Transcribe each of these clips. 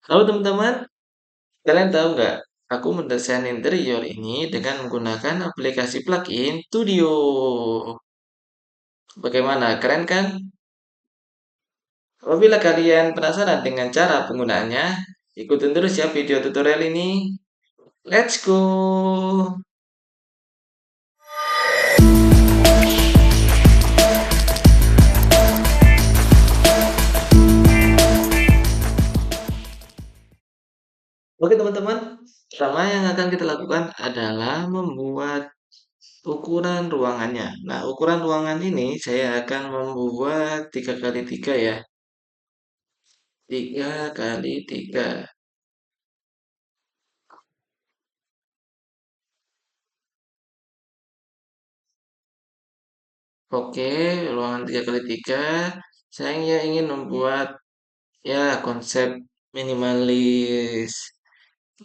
Halo teman-teman, kalian tahu nggak? Aku mendesain interior ini dengan menggunakan aplikasi plugin Studio. Bagaimana? Keren kan? Apabila kalian penasaran dengan cara penggunaannya, ikutin terus ya video tutorial ini. Let's go! Oke teman-teman, pertama yang akan kita lakukan adalah membuat ukuran ruangannya. Nah, ukuran ruangan ini saya akan membuat 3 kali 3 ya. 3 kali 3. Oke, ruangan 3 kali 3. Saya ingin membuat ya konsep minimalis,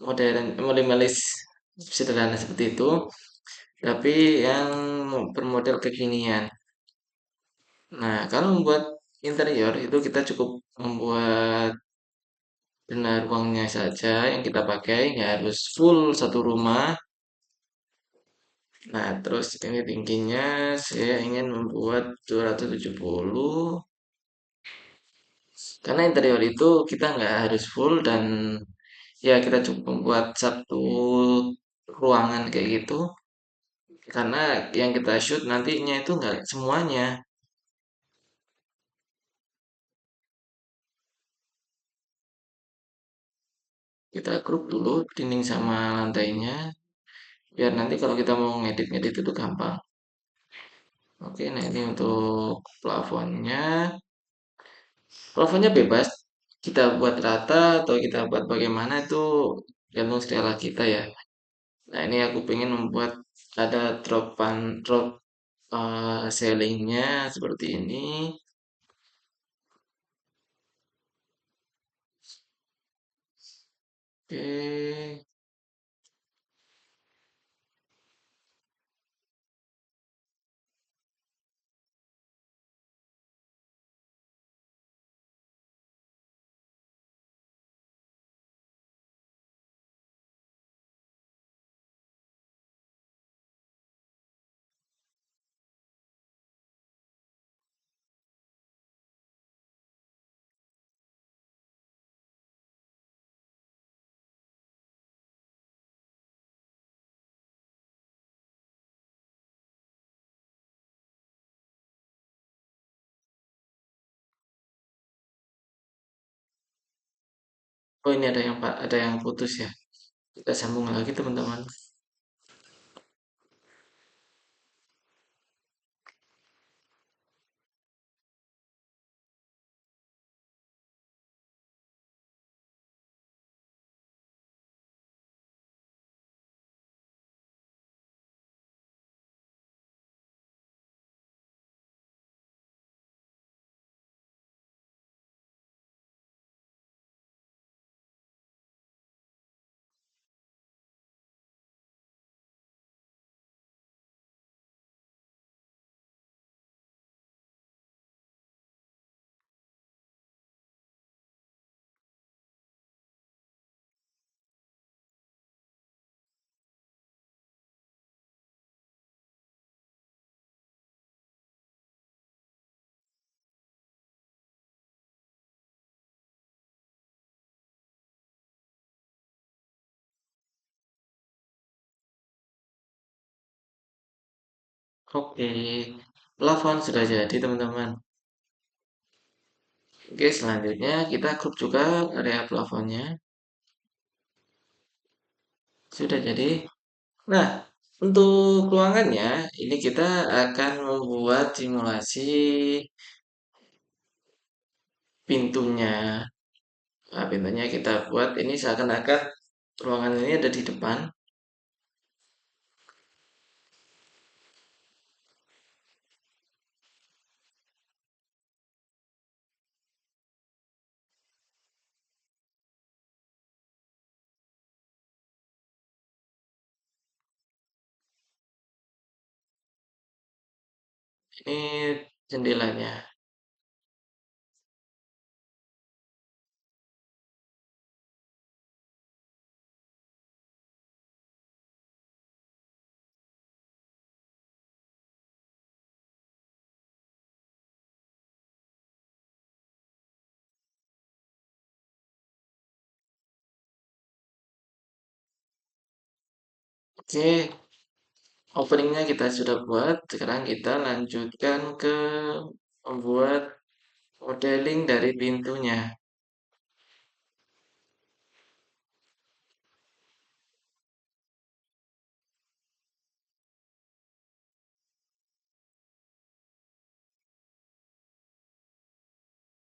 modern, minimalis sederhana seperti itu, tapi yang bermodel kekinian. Nah, kalau membuat interior itu kita cukup membuat benar ruangnya saja yang kita pakai, nggak harus full satu rumah. Nah, terus ini tingginya saya ingin membuat 270. Karena interior itu kita nggak harus full dan ya kita cukup membuat satu ruangan kayak gitu. Karena yang kita shoot nantinya itu nggak semuanya. Kita grup dulu dinding sama lantainya. Biar nanti kalau kita mau ngedit-ngedit itu gampang. Oke, nah ini untuk plafonnya. Plafonnya bebas. Kita buat rata atau kita buat bagaimana itu gantung selera kita ya. Nah ini aku pengen membuat ada drop ceilingnya seperti ini. Oke, oh ini ada yang Pak, ada yang putus ya. Kita sambung lagi teman-teman. Oke, plafon sudah jadi teman-teman. Oke, selanjutnya kita grup juga area plafonnya. Sudah jadi. Nah, untuk ruangannya ini kita akan membuat simulasi pintunya. Nah, pintunya kita buat ini seakan-akan ruangan ini ada di depan. Ini jendelanya. Oke, openingnya kita sudah buat. Sekarang kita lanjutkan ke membuat modeling dari pintunya.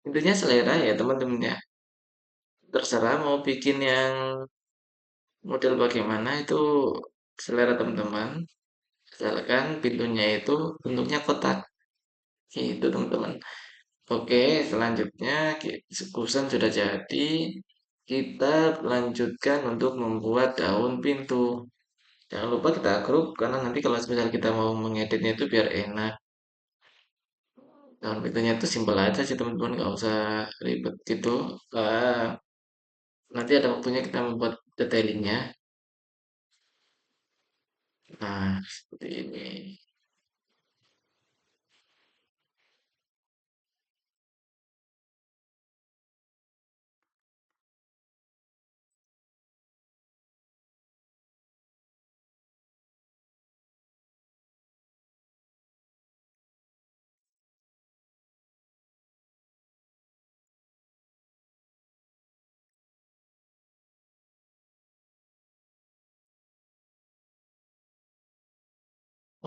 Pintunya selera ya teman-teman ya. Terserah mau bikin yang model bagaimana itu selera teman-teman. Asalkan pintunya itu bentuknya kotak. Gitu teman-teman. Oke, selanjutnya kusen sudah jadi. Kita lanjutkan untuk membuat daun pintu. Jangan lupa kita grup karena nanti kalau misalnya kita mau mengeditnya itu biar enak. Daun pintunya itu simpel aja sih teman-teman, nggak usah ribet gitu. Nah, nanti ada waktunya kita membuat detailingnya. Nah, seperti ini.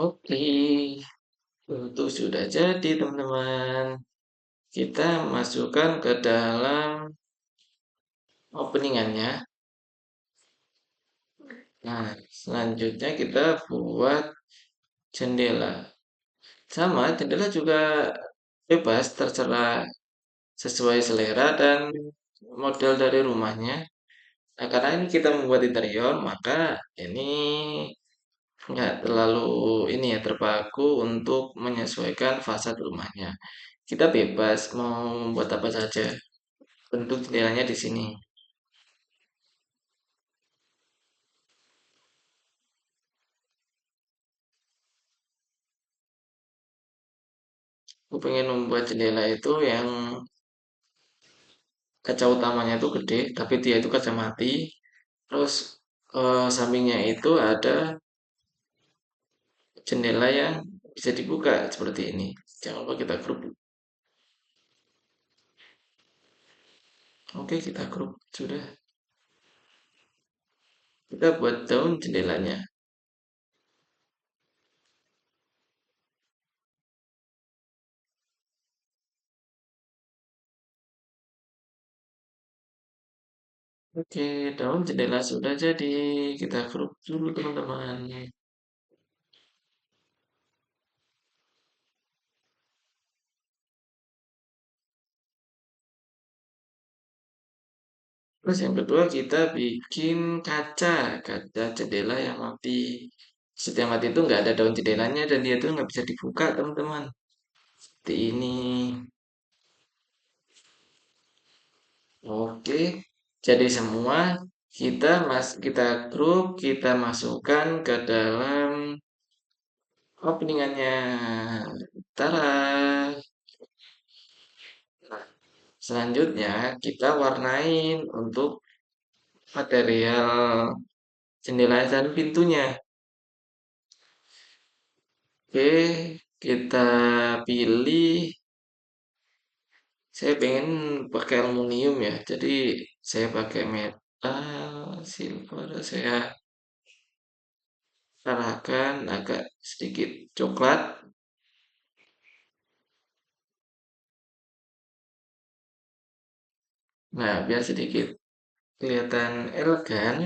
Oke, itu sudah jadi teman-teman. Kita masukkan ke dalam openingannya. Nah, selanjutnya kita buat jendela. Sama, jendela juga bebas, terserah sesuai selera dan model dari rumahnya. Nah, karena ini kita membuat interior, maka ini nggak terlalu ini ya terpaku untuk menyesuaikan fasad rumahnya. Kita bebas mau membuat apa saja. Bentuk jendelanya di sini. Aku pengen membuat jendela itu yang kaca utamanya itu gede, tapi dia itu kaca mati. Terus sampingnya itu ada jendela yang bisa dibuka seperti ini. Jangan lupa kita grup. Oke, kita grup. Sudah. Kita buat daun jendelanya. Oke, daun jendela sudah jadi. Kita grup dulu teman-teman. Terus yang kedua kita bikin kaca jendela yang mati. Setiap mati itu nggak ada daun jendelanya dan dia tuh nggak bisa dibuka teman-teman. Seperti ini. Oke, jadi semua kita grup, kita masukkan ke dalam openingannya. Tara. Nah, selanjutnya kita warnain untuk material jendela dan pintunya. Oke, kita pilih. Saya pengen pakai aluminium ya, jadi saya pakai metal, silver. Saya arahkan agak sedikit coklat. Nah, biar sedikit kelihatan elegan.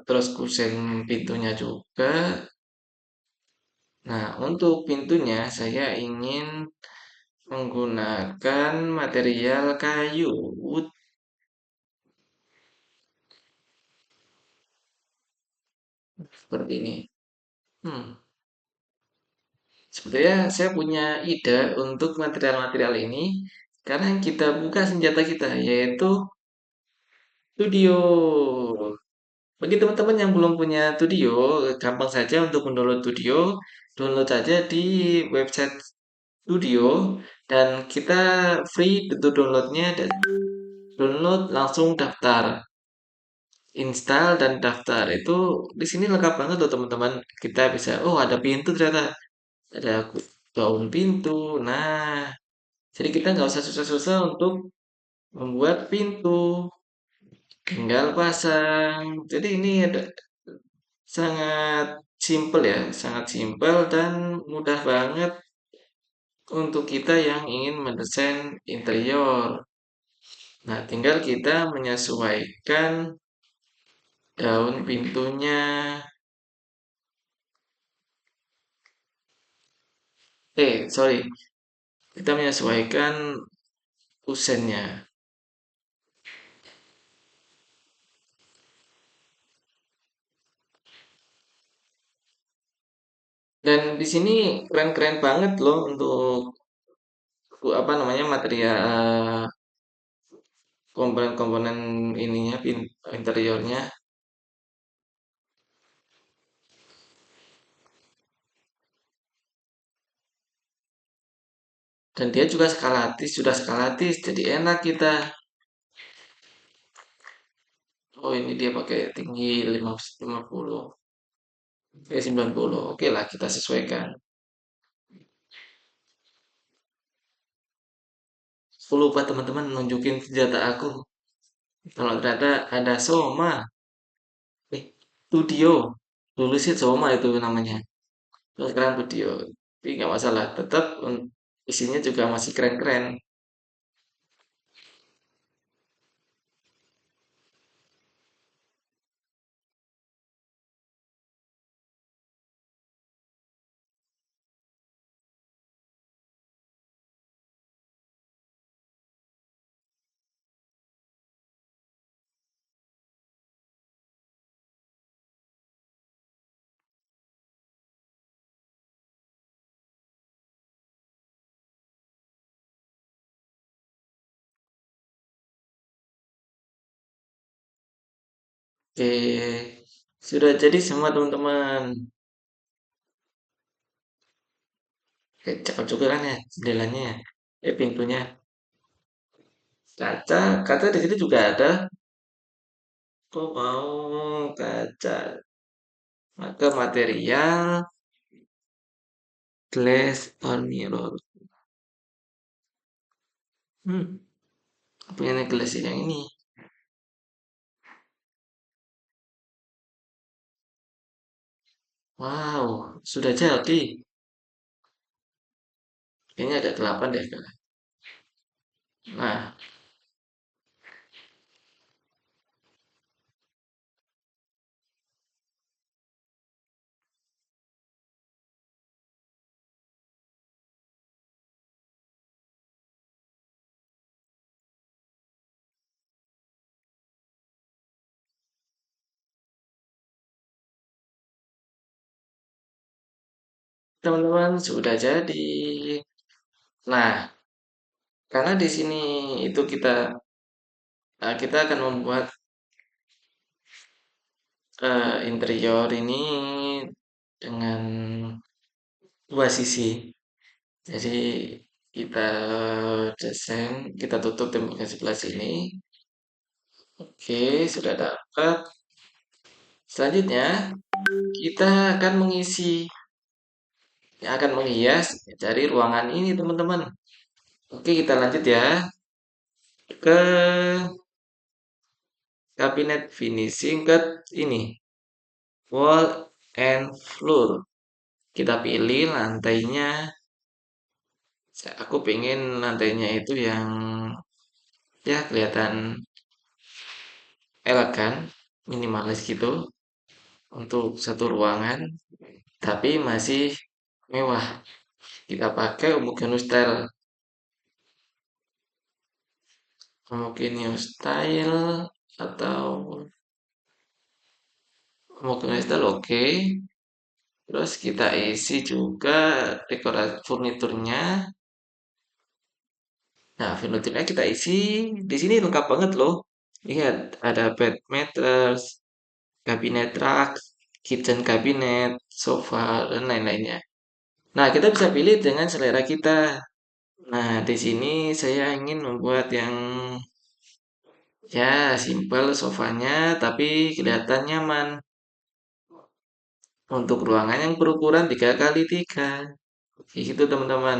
Terus kusen pintunya juga. Nah, untuk pintunya saya ingin menggunakan material kayu wood seperti ini. Hmm, Sebenarnya saya punya ide untuk material-material ini karena yang kita buka senjata kita yaitu studio. Bagi teman-teman yang belum punya studio, gampang saja untuk mendownload studio. Download saja di website studio dan kita free untuk downloadnya dan download langsung daftar. install dan daftar. Itu di sini lengkap banget loh teman-teman. Kita bisa, oh ada pintu ternyata, ada gaun pintu. Nah, jadi kita nggak usah susah-susah untuk membuat pintu, tinggal pasang. Jadi ini ada sangat simpel ya, sangat simpel dan mudah banget untuk kita yang ingin mendesain interior. Nah, tinggal kita menyesuaikan daun pintunya. Sorry, kita menyesuaikan kusennya. Dan di sini keren-keren banget loh untuk apa namanya material komponen-komponen ininya interiornya. Dan dia juga skalatis, sudah skalatis, jadi enak kita. Oh ini dia pakai tinggi 50, 90. Oke lah kita sesuaikan. Aku lupa teman-teman nunjukin senjata aku. Kalau ternyata ada Soma, Studio. Dulu sih Soma itu namanya. Terus sekarang Studio. Tapi nggak masalah, tetap isinya juga masih keren-keren. Oke, sudah jadi semua teman-teman. Oke, cakep juga kan ya jendelanya ya. Pintunya. Kaca di sini juga ada. Kok mau kaca? Maka material glass on mirror. Hmm, punya glass yang ini. Wow, sudah jadi. Kayaknya ada 8 deh. Nah, teman-teman sudah jadi. Nah, karena di sini itu kita akan membuat interior ini dengan dua sisi. Jadi kita desain, kita tutup temboknya sebelah sini. Oke, sudah dapat. Selanjutnya, kita akan akan menghias dari ruangan ini, teman-teman. Oke, kita lanjut ya ke kabinet finishing ke ini, wall and floor. Kita pilih lantainya. Aku pengen lantainya itu yang ya kelihatan elegan, minimalis gitu untuk satu ruangan, tapi masih mewah. Kita pakai homogeneous style, homogeneous style atau homogeneous style oke. Terus kita isi juga dekorasi furniturnya. Nah, furniturnya kita isi di sini lengkap banget loh. Lihat, ada bed matters, kabinet rak, kitchen cabinet, sofa, dan lain-lainnya. Nah, kita bisa pilih dengan selera kita. Nah, di sini saya ingin membuat yang Ya, simpel sofanya, tapi kelihatan nyaman. Untuk ruangan yang berukuran 3 kali 3. Kayak gitu teman-teman.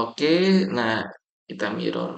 Oke, nah kita mirror.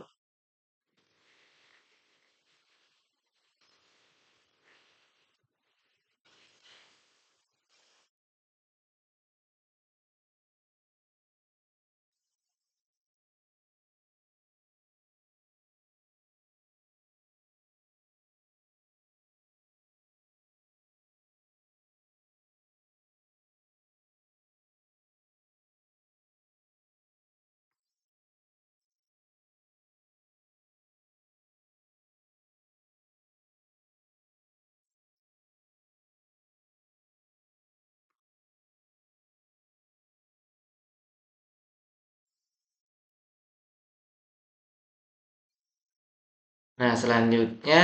Nah, selanjutnya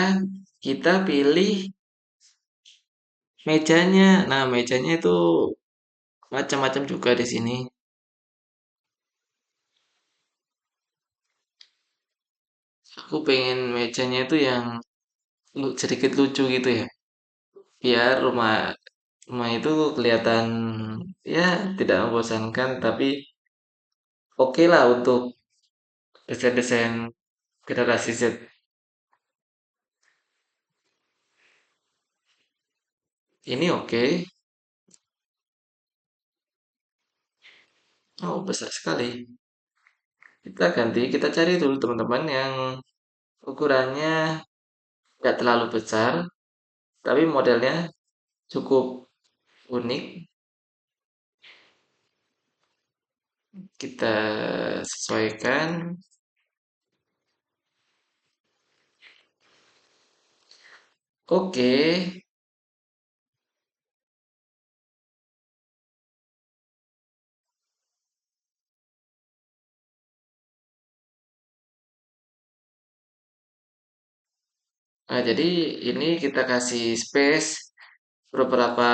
kita pilih mejanya. Nah, mejanya itu macam-macam juga di sini. Aku pengen mejanya itu yang sedikit lucu gitu ya. Biar rumah rumah itu kelihatan ya tidak membosankan, tapi oke lah untuk desain-desain generasi Z. Ini oke. Oh, besar sekali. Kita ganti, kita cari dulu teman-teman yang ukurannya nggak terlalu besar, tapi modelnya cukup unik. Kita sesuaikan. Oke. Nah, jadi ini kita kasih space beberapa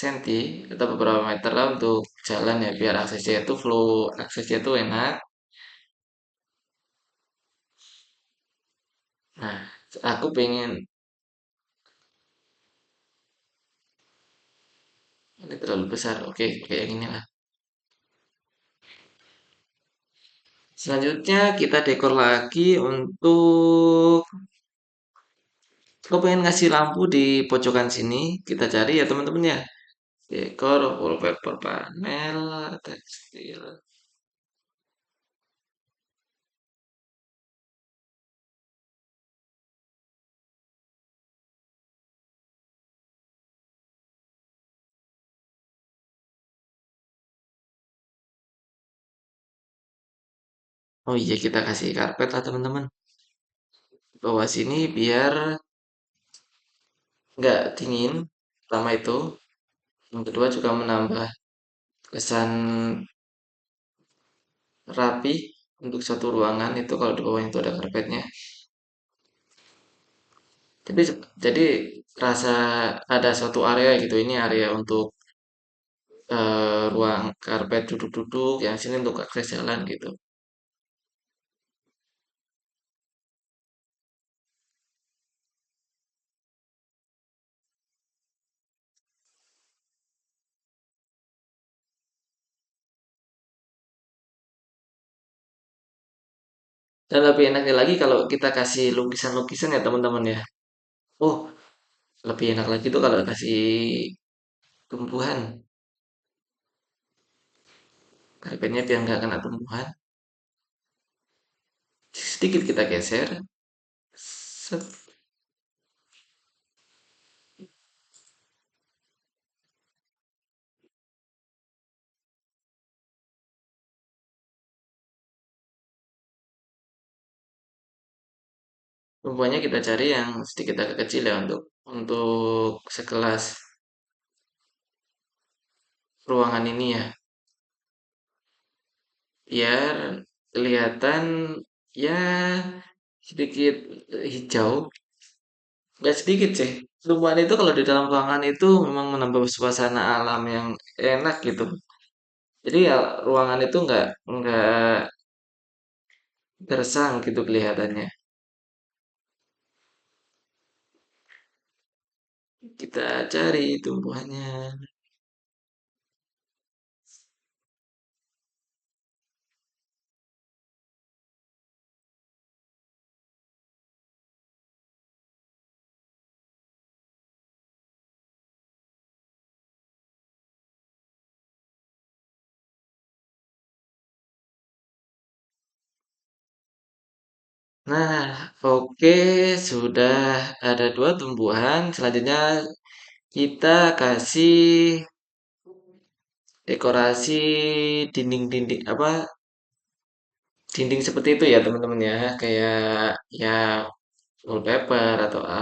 senti atau beberapa meter lah untuk jalan ya biar aksesnya itu flow, aksesnya itu enak. Nah, aku pengen ini terlalu besar. Oke, kayak gini lah. Selanjutnya kita dekor lagi untuk aku pengen ngasih lampu di pojokan sini. Kita cari ya teman-teman ya. Dekor, wallpaper panel, tekstil. Oh iya kita kasih karpet lah teman-teman. Bawah sini biar nggak dingin. Pertama itu. Yang kedua juga menambah kesan rapi untuk satu ruangan itu kalau di bawahnya itu ada karpetnya. Jadi jadi rasa ada suatu area gitu. Ini area untuk ruang karpet duduk-duduk. Yang sini untuk akses jalan gitu. Dan lebih enaknya lagi kalau kita kasih lukisan-lukisan ya teman-teman ya. Oh, lebih enak lagi tuh kalau kasih tumbuhan. Karpetnya biar nggak kena tumbuhan. Sedikit kita geser. Set. Tumbuhannya kita cari yang sedikit agak kecil ya untuk sekelas ruangan ini ya. Biar kelihatan ya sedikit hijau. Nggak sedikit sih. Tumbuhan itu kalau di dalam ruangan itu memang menambah suasana alam yang enak gitu. Jadi ya ruangan itu nggak gersang gitu kelihatannya. Kita cari tumbuhannya. Nah, oke, sudah ada dua tumbuhan. Selanjutnya kita kasih dekorasi dinding-dinding apa dinding seperti itu ya teman-teman ya, kayak ya wallpaper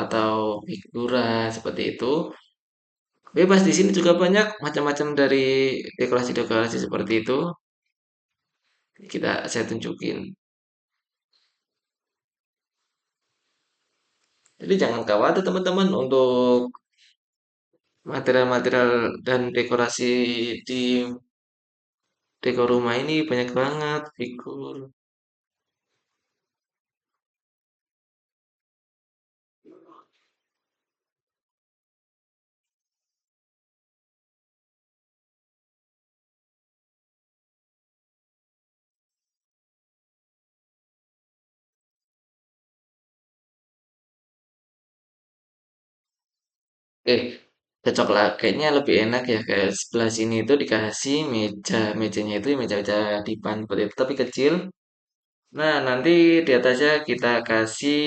atau figura seperti itu. Bebas di sini juga banyak macam-macam dari dekorasi-dekorasi seperti itu. Saya tunjukin. Jadi jangan khawatir teman-teman untuk material-material dan dekorasi di dekor rumah ini banyak banget figur. Eh, cocok lah. Kayaknya lebih enak ya kayak sebelah sini itu dikasih meja. Mejanya itu meja-meja dipan seperti itu tapi kecil. Nah, nanti di atasnya kita kasih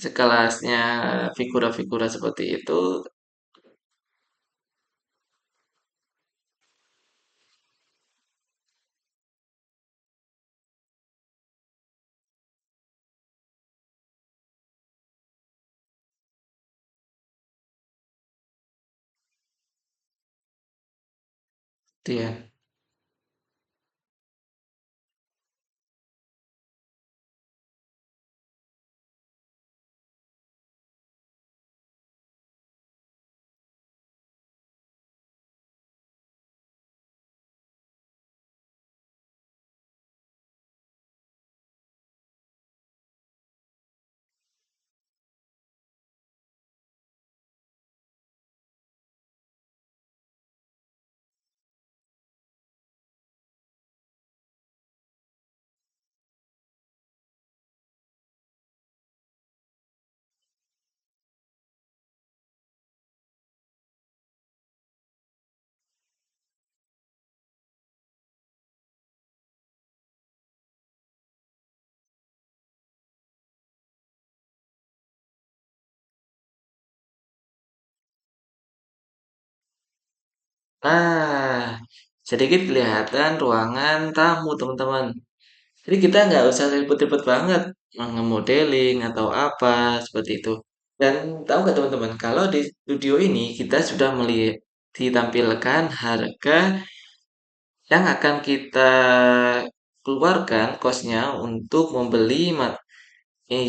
sekelasnya figura-figura seperti itu. Dia. Nah, sedikit kelihatan ruangan tamu teman-teman. Jadi kita nggak usah ribet-ribet banget nge-modeling atau apa seperti itu. Dan tahu nggak teman-teman, kalau di studio ini kita sudah melihat ditampilkan harga yang akan kita keluarkan kosnya untuk membeli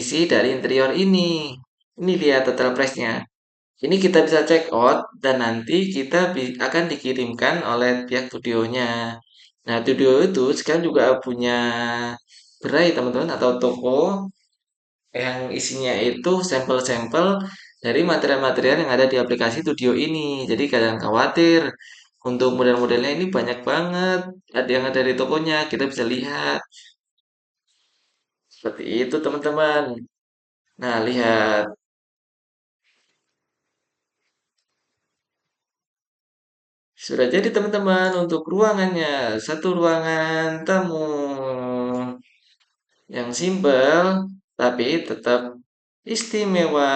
isi dari interior ini. Ini lihat total price-nya. Ini kita bisa check out dan nanti kita akan dikirimkan oleh pihak studionya. Nah, studio itu sekarang juga punya gerai teman-teman atau toko yang isinya itu sampel-sampel dari material-material yang ada di aplikasi studio ini. Jadi kalian khawatir untuk model-modelnya ini banyak banget. Ada yang ada di tokonya, kita bisa lihat. Seperti itu teman-teman. Nah, lihat. Sudah jadi teman-teman untuk ruangannya. Satu ruangan tamu yang simpel tapi tetap istimewa.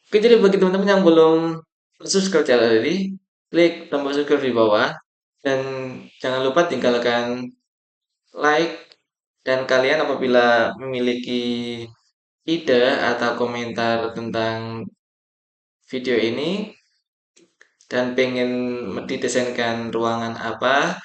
Oke, jadi bagi teman-teman yang belum subscribe channel ini, klik tombol subscribe di bawah dan jangan lupa tinggalkan like dan kalian apabila memiliki ide atau komentar tentang video ini dan pengen didesainkan ruangan apa,